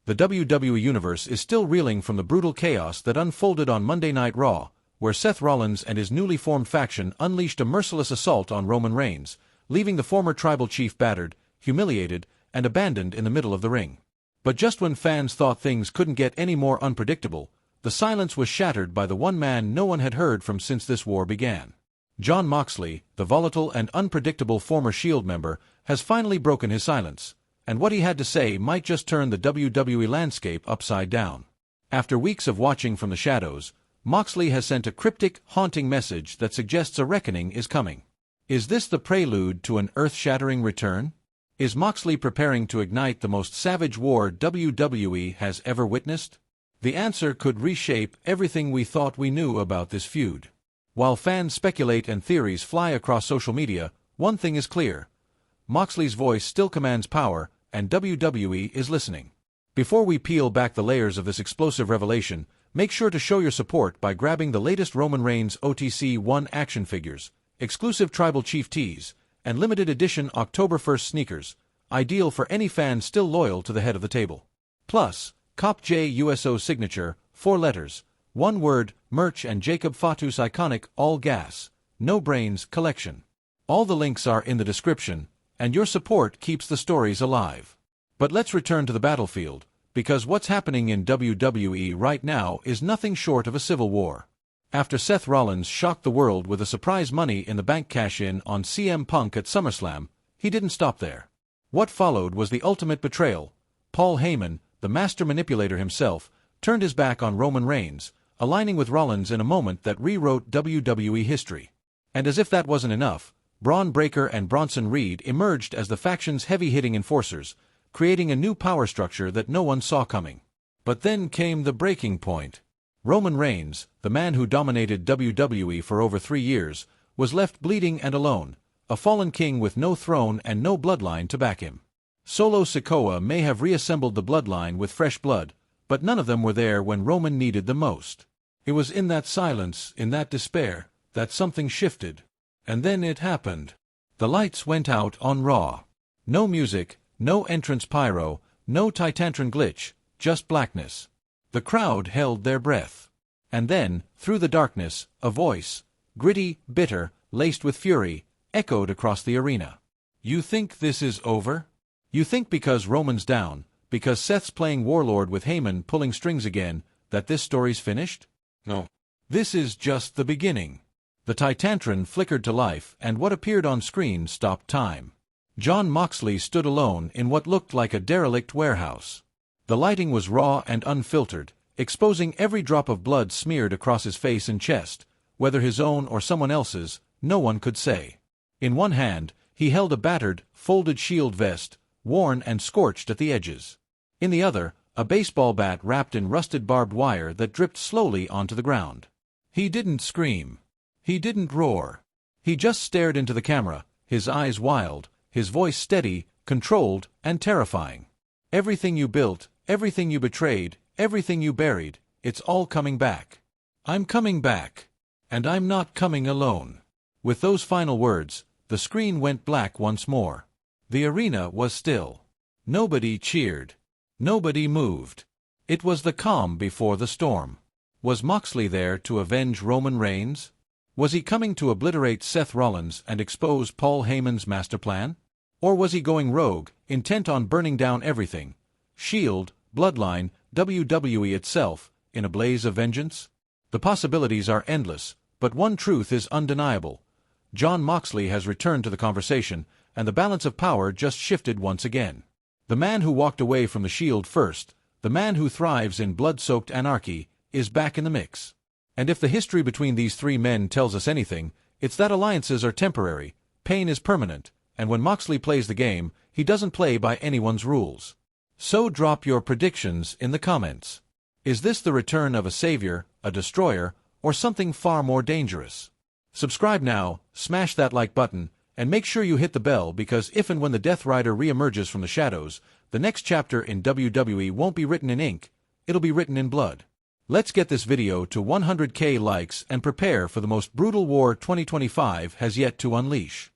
The WWE Universe is still reeling from the brutal chaos that unfolded on Monday Night Raw, where Seth Rollins and his newly formed faction unleashed a merciless assault on Roman Reigns, leaving the former tribal chief battered, humiliated, and abandoned in the middle of the ring. But just when fans thought things couldn't get any more unpredictable, the silence was shattered by the one man no one had heard from since this war began. Jon Moxley, the volatile and unpredictable former Shield member, has finally broken his silence, and what he had to say might just turn the WWE landscape upside down. After weeks of watching from the shadows, Moxley has sent a cryptic, haunting message that suggests a reckoning is coming. Is this the prelude to an earth-shattering return? Is Moxley preparing to ignite the most savage war WWE has ever witnessed? The answer could reshape everything we thought we knew about this feud. While fans speculate and theories fly across social media, one thing is clear. Moxley's voice still commands power, and WWE is listening. Before we peel back the layers of this explosive revelation, make sure to show your support by grabbing the latest Roman Reigns OTC 1 action figures, exclusive Tribal Chief tees, and limited edition October 1st sneakers, ideal for any fan still loyal to the head of the table. Plus, Cop J USO signature, 4 letters, 1 word, merch and Jacob Fatu's iconic All Gas, No Brains collection. All the links are in the description, and your support keeps the stories alive. But let's return to the battlefield, because what's happening in WWE right now is nothing short of a civil war. After Seth Rollins shocked the world with a surprise Money in the Bank cash-in on CM Punk at SummerSlam, he didn't stop there. What followed was the ultimate betrayal. Paul Heyman, the master manipulator himself, turned his back on Roman Reigns, aligning with Rollins in a moment that rewrote WWE history. And as if that wasn't enough, Braun Breaker and Bronson Reed emerged as the faction's heavy-hitting enforcers, creating a new power structure that no one saw coming. But then came the breaking point. Roman Reigns, the man who dominated WWE for over 3 years, was left bleeding and alone, a fallen king with no throne and no bloodline to back him. Solo Sikoa may have reassembled the bloodline with fresh blood, but none of them were there when Roman needed them most. It was in that silence, in that despair, that something shifted. And then it happened. The lights went out on Raw. No music, no entrance pyro, no Titantron glitch, just blackness. The crowd held their breath. And then, through the darkness, a voice, gritty, bitter, laced with fury, echoed across the arena. You think this is over? You think because Roman's down, because Seth's playing warlord with Heyman pulling strings again, that this story's finished? No. This is just the beginning. The Titantron flickered to life and what appeared on screen stopped time. Jon Moxley stood alone in what looked like a derelict warehouse. The lighting was raw and unfiltered, exposing every drop of blood smeared across his face and chest, whether his own or someone else's, no one could say. In one hand, he held a battered, folded Shield vest, worn and scorched at the edges. In the other, a baseball bat wrapped in rusted barbed wire that dripped slowly onto the ground. He didn't scream. He didn't roar. He just stared into the camera, his eyes wild, his voice steady, controlled, and terrifying. Everything you built, everything you betrayed, everything you buried, it's all coming back. I'm coming back. And I'm not coming alone. With those final words, the screen went black once more. The arena was still. Nobody cheered. Nobody moved. It was the calm before the storm. Was Moxley there to avenge Roman Reigns? Was he coming to obliterate Seth Rollins and expose Paul Heyman's master plan? Or was he going rogue, intent on burning down everything? Shield, Bloodline, WWE itself, in a blaze of vengeance? The possibilities are endless, but one truth is undeniable. Jon Moxley has returned to the conversation, and the balance of power just shifted once again. The man who walked away from the Shield first, the man who thrives in blood-soaked anarchy, is back in the mix. And if the history between these 3 men tells us anything, it's that alliances are temporary, pain is permanent, and when Moxley plays the game, he doesn't play by anyone's rules. So drop your predictions in the comments. Is this the return of a savior, a destroyer, or something far more dangerous? Subscribe now, smash that like button, and make sure you hit the bell because if and when the Death Rider re-emerges from the shadows, the next chapter in WWE won't be written in ink, it'll be written in blood. Let's get this video to 100K likes and prepare for the most brutal war 2025 has yet to unleash.